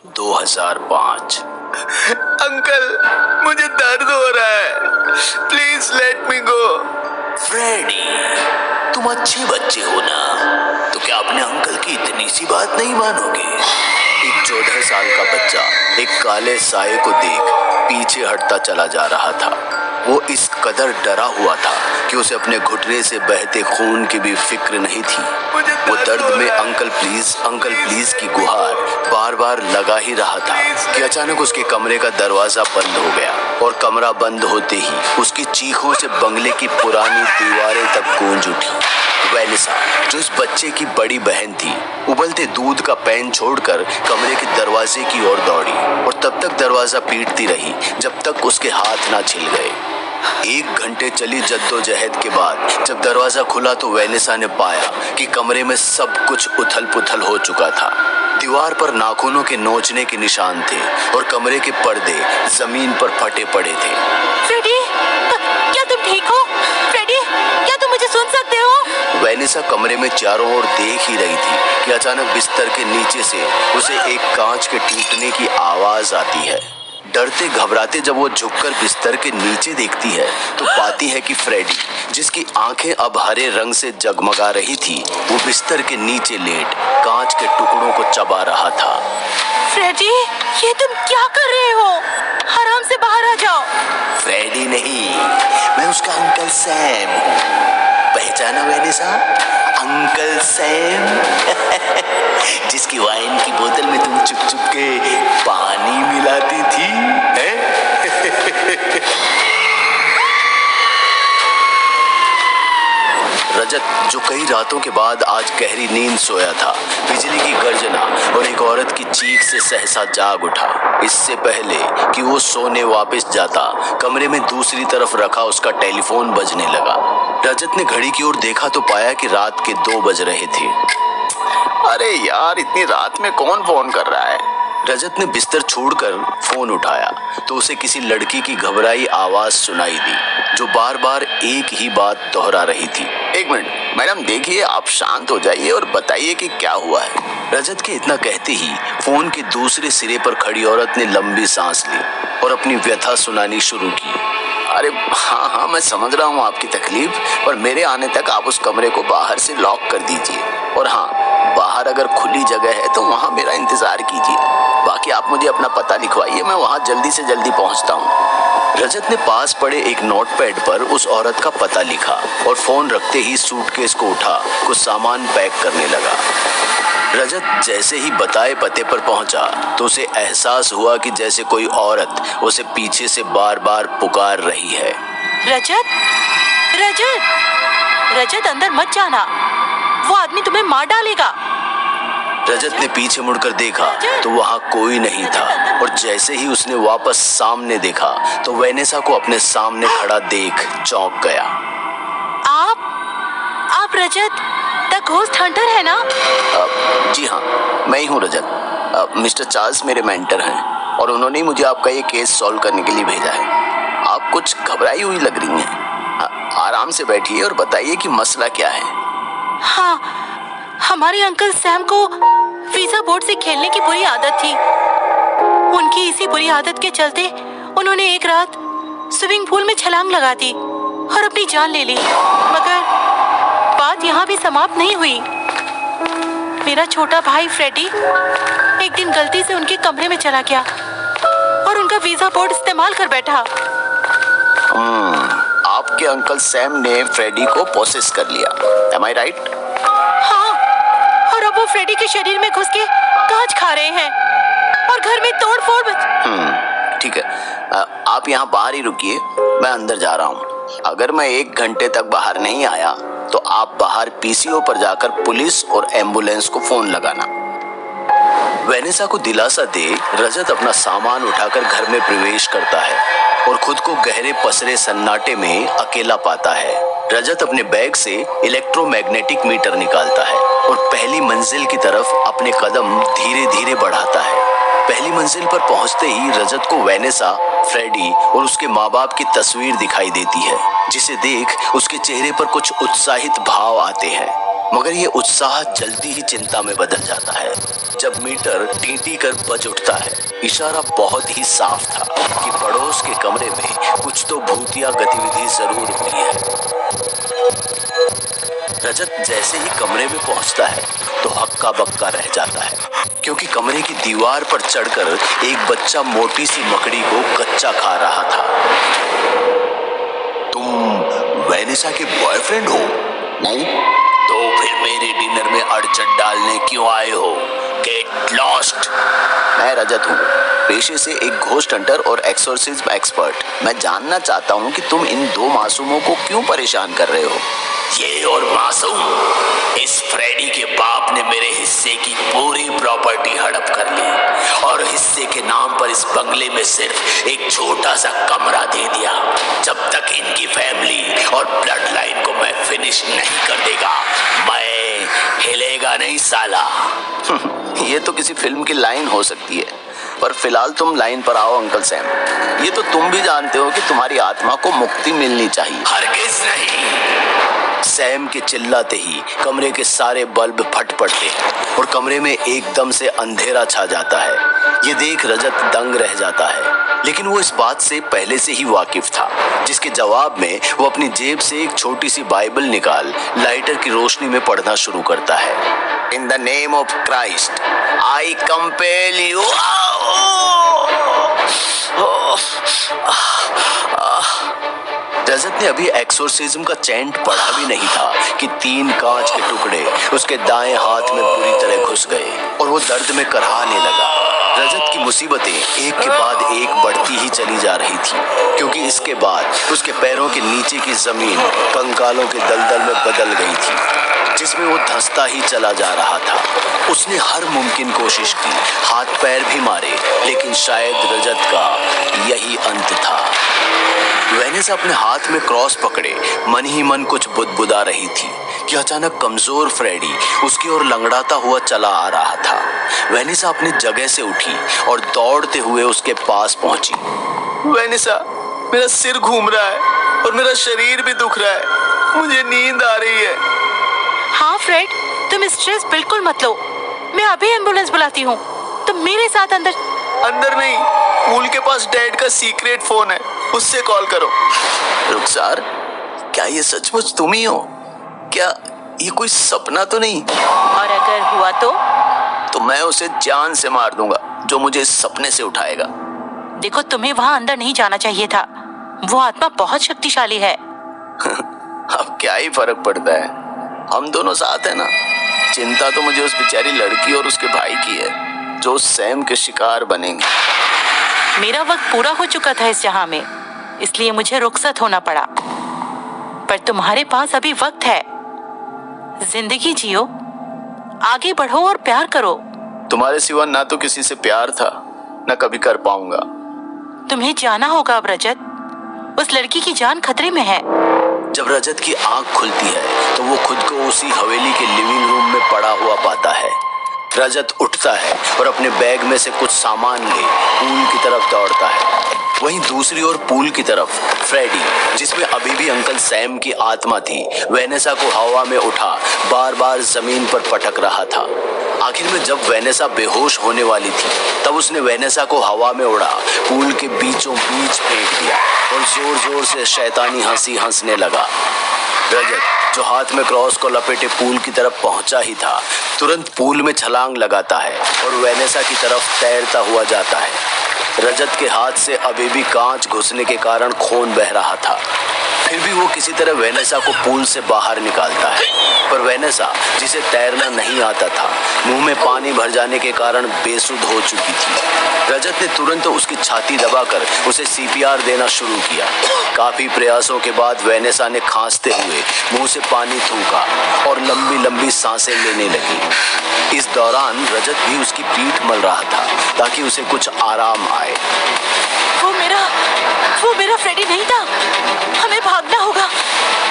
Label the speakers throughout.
Speaker 1: 2005।
Speaker 2: Uncle, मुझे दर्द हो रहा है, please let me go.
Speaker 1: Freddy, तुम अच्छे बच्चे हो ना, तो क्या अपने अंकल की इतनी सी बात नहीं मानोगे? एक 14 साल का बच्चा एक काले साए को देख पीछे हटता चला जा रहा था। वो इस कदर डरा हुआ था कि उसे अपने घुटने से बहते खून की भी फिक्र नहीं थी। वो दर्द में अंकल प्लीज की गुहार बार बार लगा ही रहा था कि अचानक उसके कमरे का दरवाजा बंद हो गया और कमरा बंद होते ही उसकी चीखों से बंगले की पुरानी दीवारें तक गूंज उठी। वेनिसा, जो इस बच्चे की बड़ी बहन थी, उबलते दूध का पैन छोड़कर कमरे के दरवाजे की ओर दौड़ी और तब तक दरवाजा पीटती रही जब तक उसके हाथ ना छिल गए। 1 घंटे चली जद्दोजहद के बाद जब दरवाजा खुला तो वेनिसा ने पाया कि कमरे में सब कुछ उथल पुथल हो चुका था। दीवार पर नाखूनों के नोचने के निशान थे और कमरे के पर्दे जमीन पर फटे पड़े थे।
Speaker 3: फ्रेडी, क्या तुम ठीक हो? फ्रेडी, क्या तुम मुझे सुन सकते हो?
Speaker 1: वेनिसा कमरे में चारों ओर देख ही रही थी कि अचानक बिस्तर के नीचे से उसे एक कांच के टूटने की आवाज आती है। डरते घबराते जब वो झुककर बिस्तर के नीचे देखती है तो पाती है कि फ्रेडी, जिसकी आंखें अब हरे रंग से जगमगा रही थी, वो बिस्तर के नीचे लेट कांच के टुकड़ों को चबा रहा था।
Speaker 3: फ्रेडी, ये तुम क्या कर रहे हो? आराम से बाहर आ जाओ।
Speaker 1: फ्रेडी नहीं, मैं उसका अंकल सैम हूँ। पहचाना वेनिसा? अंकल सैम जिसकी वाइन की बोतल में तुम चुप चुप के पानी मिलाती थी, हैं? रजत, जो कई रातों के बाद आज गहरी नींद सोया था, बिजली की गर्जना और एक औरत की चीख से सहसा जाग उठा। इससे पहले कि वो सोने वापस जाता, कमरे में दूसरी तरफ रखा उसका टेलीफोन बजने लगा। रजत ने घड़ी की ओर देखा तो पाया कि रात के 2 बज रहे थे।
Speaker 2: अरे यार, इतनी रात में कौन फोन कर रहा है?
Speaker 1: रजत ने बिस्तर छोड़कर फोन उठाया तो उसे किसी लड़की की घबराई आवाज सुनाई दी जो बार बार एक ही बात दोहरा रही थी।
Speaker 2: 1 मिनट मैडम, देखिए, आप शांत हो जाइए और बताइए कि क्या हुआ है।
Speaker 1: रजत के इतना कहते ही फोन के दूसरे सिरे पर खड़ी औरत ने लंबी सांस ली और अपनी व्यथा सुनानी शुरू की।
Speaker 2: अरे हाँ, मैं समझ रहा हूँ आपकी तकलीफ, पर मेरे आने तक आप उस कमरे को बाहर से लॉक कर दीजिए। और हाँ, बाहर अगर खुली जगह है तो वहाँ मेरा इंतजार कीजिए। बाकी आप मुझे अपना पता लिखवाइए, मैं वहाँ जल्दी से जल्दी पहुँचता हूँ।
Speaker 1: रजत ने पास पड़े एक नोटपैड पर उस औरत का पता लिखा और फोन रखते ही सूटकेस को उठा कुछ सामान पैक करने लगा। रजत जैसे ही बताए पते पर पहुंचा तो उसे एहसास हुआ कि जैसे कोई औरत उसे पीछे से बार बार पुकार रही है।
Speaker 3: रजत, रजत, रजत, अंदर मत जाना, वो आदमी तुम्हें मार डालेगा।
Speaker 1: रजत ने पीछे मुड़कर देखा तो वहां कोई नहीं था और जैसे ही उसने वापस सामने देखा तो वेनिसा को अपने सामने खड़ा देख चौंक गया।
Speaker 3: आप रजत द घोस्ट हंटर है ना?
Speaker 2: जी हाँ, मैं ही हूँ रजत। मिस्टर चार्ल्स मेरे मेंटर हैं और उन्होंने ही मुझे आपका ये केस सॉल्व करने के लिए भेजा है। आप कुछ घबराई हुई लग रही हैं। आराम से बैठिए और बताइए कि मसला क्या है।
Speaker 3: हाँ, हमारे अंकल सैम को वीजा बोर्ड से खेलने की बुरी आदत थी। उनकी इसी बुरी आदत के चलते उन्होंने एक रात स्विमिंग पूल में छलांग लगा दी और अपनी जान ले ली। मगर बात यहाँ भी समाप्त नहीं हुई। मेरा छोटा भाई फ्रेडी एक दिन गलती से उनके कमरे में चला गया और उनका वीजा बोर्ड इस्तेमाल कर बैठा।
Speaker 2: आपके अंकल सैम ने फ्रेडी को पोसेस कर लिया, एम आई राइट?
Speaker 3: हाँ, और अब वो फ्रेडी के शरीर में घुस के कांच खा रहे हैं और घर में तोड़-फोड़।
Speaker 2: ठीक है, आप यहाँ बाहर ही रुकिए, मैं अंदर जा रहा हूँ। अगर मैं 1 घंटे तक बाहर नहीं आया तो आप बाहर पीसीओ पर जाकर पुलिस और एम्बुलेंस को फोन लगाना।
Speaker 1: वेनिसा को दिलासा दे रजत अपना सामान उठाकर घर में प्रवेश करता है और खुद को गहरे पसरे सन्नाटे में अकेला पाता है। रजत अपने बैग से इलेक्ट्रोमैग्नेटिक मीटर निकालता है और पहली मंजिल की तरफ अपने कदम धीरे धीरे बढ़ाता है। पहली मंजिल पर पहुंचते ही रजत को वेनिसा, फ्रेडी और उसके माँ बाप की तस्वीर दिखाई देती है, जिसे देख उसके चेहरे पर कुछ उत्साहित भाव आते हैं। मगर ये उत्साह जल्दी ही चिंता में बदल जाता है जब मीटर टीटी कर बज उठता है। इशारा बहुत ही साफ था कि पड़ोस के कमरे में कुछ तो भूतिया गतिविधि जरूर हुई है। रजत जैसे ही कमरे में पहुंचता है तो हक्का बक्का रह जाता है, क्योंकि कमरे की दीवार पर चढ़कर एक बच्चा मोटी सी मकड़ी को कच्चा खा रहा था। तुम वेनिसा के बॉयफ्रेंड हो?
Speaker 2: नहीं,
Speaker 1: तो फिर मेरे डिनर में अड़चन डालने क्यों आए हो? Get lost.
Speaker 2: मैं रजत हूँ, पेशे से एक घोस्ट हंटर और एक्सोर्सिज्म एक्सपर्ट। मैं जानना चाहता हूँ कि तुम इन दो मासूमों को क्यों परेशान कर रहे हो।
Speaker 1: ये और मासूम, इस फ्रेडी के बाप ने मेरे हिस्से की पूरी प्रॉपर्टी हड़प कर ली और हिस्से के नाम पर इस बंगले में सिर्फ एक छोटा सा कमरा दे दिया। जब तक इनकी फैमिली और ब्लड लाइन को मैं फिनिश नहीं कर देगा, मैं हिलेगा नहीं साला।
Speaker 2: ये तो किसी फिल्म की लाइन हो सकती है, पर फिलहाल तुम लाइन पर आओ अंकल सैम। ये तो तुम भी जानते हो कि तुम्हारी आत्मा को मुक्ति मिलनी चाहिए।
Speaker 1: हरगिज नहीं। सैम के चिल्लाते ही कमरे के सारे बल्ब फट पड़ते हैं और कमरे में एकदम से अंधेरा छा जाता है। ये देख रजत दंग रह जाता है, लेकिन वो इस बात से पहले से ही वाकिफ था, जिसके जवाब में वो अपनी जेब से एक छोटी सी बाइबल निकाल लाइटर की रोशनी में पढ़ना शुरू करता है।
Speaker 2: In the name of Christ I compel you.
Speaker 1: Rajat ने अभी एक्सोर्सिज्म का चैंट पढ़ा भी नहीं था कि 3 कांच के टुकड़े उसके दाएं हाथ में बुरी तरह घुस गए और वो दर्द में कराहने लगा। रजत की मुसीबतें एक के बाद एक बढ़ती ही चली जा रही थी, क्योंकि इसके बाद उसके पैरों के नीचे की जमीन कंकालों के दलदल में बदल गई थी, जिसमें वो धंसता ही चला जा रहा था। उसने हर मुमकिन कोशिश की, हाथ पैर भी मारे, लेकिन शायद रजत का यही अंत था। वेनिसा अपने हाथ में क्रॉस पकड़े मन ही मन कुछ बुदबुदा रही थी कि अचानक कमजोर फ्रेडी उसकी ओर लंगड़ाता हुआ चला आ रहा था। वेनिसा अपनी जगह से उठी और दौड़ते हुए उसके पास पहुंची।
Speaker 2: वेनिसा, मेरा सिर घूम रहा है और मेरा शरीर भी दुख रहा है, मुझे नींद आ रही है।
Speaker 3: हाँ फ्रेड, तुम स्ट्रेस बिल्कुल मत लो, मैं अभी एम्बुलेंस बुलाती हूँ। तुम मेरे साथ
Speaker 2: अंदर नहीं, पूल के पास डैड का सीक्रेट फोन है, उससे कॉल करो। रुखसार, क्या ये सचमुच तुम ही हो? क्या ये कोई सपना तो नहीं?
Speaker 3: और अगर हुआ तो
Speaker 2: मैं उसे जान से मार दूंगा जो मुझे इस सपने से उठाएगा।
Speaker 3: देखो, तुम्हें वहां अंदर नहीं जाना चाहिए था, वो आत्मा बहुत शक्तिशाली है।
Speaker 2: अब क्या ही फर्क पड़ता है, हम दोनों साथ है ना। चिंता तो मुझे उस बेचारी लड़की और उसके भाई की है जो सैम के शिकार बनेंगे।
Speaker 3: मेरा वक्त पूरा हो चुका था इस जहां में, इसलिए मुझे रुखसत होना पड़ा, पर तुम्हारे पास अभी वक्त है। जिंदगी जियो, आगे बढ़ो और प्यार करो।
Speaker 2: तुम्हारे सिवा ना तो किसी से प्यार था, ना कभी कर पाऊंगा।
Speaker 3: तुम्हें जाना होगा अब रजत, उस लड़की की जान खतरे में है।
Speaker 1: जब रजत की आंख खुलती है तो वो खुद को उसी हवेली के लिविंग रूम में पड़ा हुआ पाता है। रजत उठता है और अपने बैग में से कुछ सामान ले पूल की तरफ दौड़ता है। वहीं दूसरी ओर पूल की तरफ फ्रेडी, जिसमें अभी भी अंकल सैम की आत्मा थी, वेनेसा को हवा में उठा बार बार जमीन पर पटक रहा था। आखिर में जब वेनेसा बेहोश होने वाली थी तब उसने वेनेसा को हवा में उड़ा पूल के बीचों बीच फेंक दिया और जोर जोर से शैतानी हंसी हंसने लगा। रजत, जो हाथ में क्रॉस को लपेटे पूल की तरफ पहुंचा ही था, तुरंत पूल में छलांग लगाता है और वेनेसा की तरफ तैरता हुआ जाता है। रजत के हाथ से अभी भी कांच घुसने के कारण खून बह रहा था, फिर भी वो किसी तरह वेनेसा को पूल से बाहर निकालता है। पर वेनेसा, जिसे तैरना नहीं आता था, मुंह में पानी भर जाने के कारण बेसुध हो चुकी थी। रजत ने तुरंत उसकी छाती दबाकर उसे सीपीआर देना शुरू किया। काफी प्रयासों के बाद वेनेसा ने खांसते हुए मुंह से पानी थूका और लंबी लंबी सांसें लेने लगी। इस दौरान रजत भी उसकी पीठ मल रहा था ताकि उसे कुछ आराम आए।
Speaker 3: वो मेरा फ्रेडी नहीं था, हमें भागना होगा,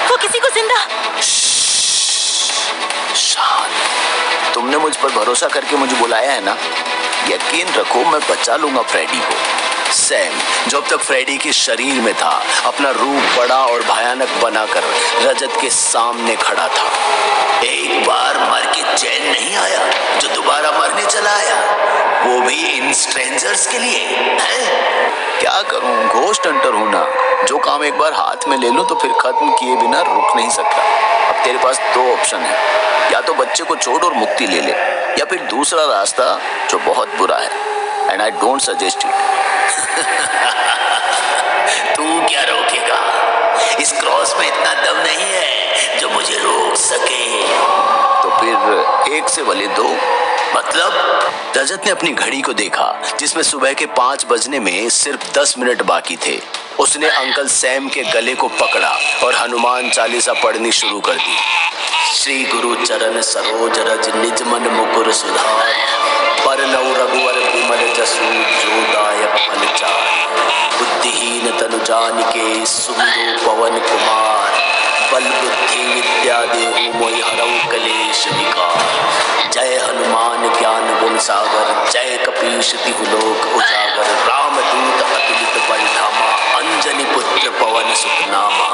Speaker 3: वो किसी को जिंदा।
Speaker 2: शांत, तुमने मुझ पर भरोसा करके मुझे बुलाया है ना, यकीन रखो मैं बचा लूंगा फ्रेडी को। सैम, जो अब तक फ्रेडी के शरीर में था, अपना रूप बड़ा और भयानक बनाकर रजत के सामने खड़ा था।
Speaker 1: एक बार मर के चैन नहीं आया जो दोबारा मरने चला आया, वो भी इन स्ट्रेंजर्स के लिए हैं?
Speaker 2: क्या करूं, घोस्ट हंटर हूं ना। जो काम एक बार हाथ में ले लूं तो फिर खत्म किए बिना रुक नहीं सकता। अब तेरे पास दो ऑप्शन है, या तो बच्चे को छोड़ और मुक्ति ले ले, या फिर दूसरा रास्ता जो बहुत बुरा है, and I don't suggest it.
Speaker 1: तू क्या रोकेगा? इस क्रॉस में इतना दम नहीं है जो मुझे रोक सके।
Speaker 2: तो फिर एक से भले दो।
Speaker 1: मतलब?
Speaker 2: रजत ने अपनी घड़ी को देखा, जिसमें सुबह के 5 बजने में सिर्फ 10 मिनट बाकी थे। उसने अंकल सैम के गले को पकड़ा और हनुमान चालीसा पढ़नी शुरू कर दी।
Speaker 1: श्री गुरु चरण सरोज रज निज मन मुकुर सुधार, पर नौ रघुवर विमल जसु जो दायक फल चार। बुद्धिहीन तनु जानिके सुमिरो पवन कुमार, बल बुद्धि विद्या देहु मोहि हरऊ कलेश विकार। जय हनुमान ज्ञान गुण सागर, जय कपीश तिहु लोक उजागर। रामदूत अतुलित बल धामा, अंजनी पुत्र पवन सुत नामा।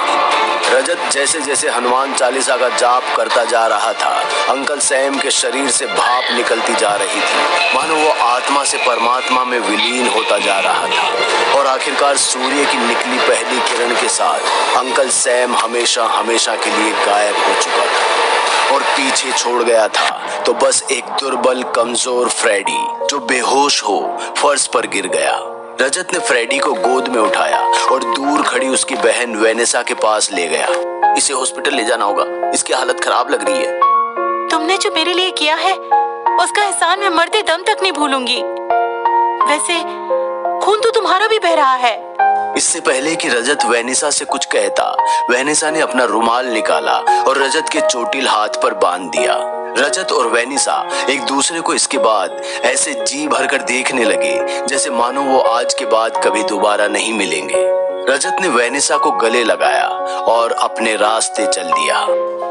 Speaker 2: रजत जैसे जैसे हनुमान चालीसा का जाप करता जा रहा था, अंकल सैम के शरीर से भाप निकलती जा रही थी, मानो वो आत्मा से परमात्मा में विलीन होता जा रहा था। और आखिरकार सूर्य की निकली पहली किरण के साथ अंकल सैम हमेशा हमेशा के लिए गायब हो चुका था और पीछे छोड़ गया था तो बस एक दुर्बल कमजोर फ्रेडी, जो बेहोश हो फर्श पर गिर गया। रजत ने फ्रेडी को गोद में उठाया और दूर खड़ी उसकी बहन वेनेसा के पास ले गया। इसे हॉस्पिटल ले जाना होगा, इसकी हालत खराब लग रही है।
Speaker 3: तुमने जो मेरे लिए किया है उसका एहसान मैं मरते दम तक नहीं भूलूंगी। वैसे खून तो तुम्हारा भी बह रहा है।
Speaker 2: इससे पहले कि रजत वेनेसा से कुछ कहता, वेनेसा ने अपना रुमाल निकाला और रजत के चोटिल हाथ पर बांध दिया। रजत और वेनिसा एक दूसरे को इसके बाद ऐसे जी भरकर देखने लगे जैसे मानो वो आज के बाद कभी दोबारा नहीं मिलेंगे। रजत ने वेनिसा को गले लगाया और अपने रास्ते चल दिया।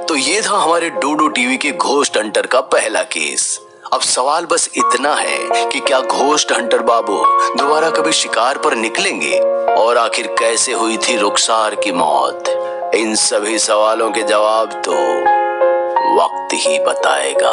Speaker 2: तो ये था हमारे डूडू टीवी के घोस्ट हंटर का पहला केस। अब सवाल बस इतना है कि क्या घोस्ट हंटर बाबू दोबारा कभी शिकार पर निकलेंगे, और आखिर कैसे हुई थी रुखसार की मौत? इन सभी सवालों के जवाब तो वक्त ही बताएगा।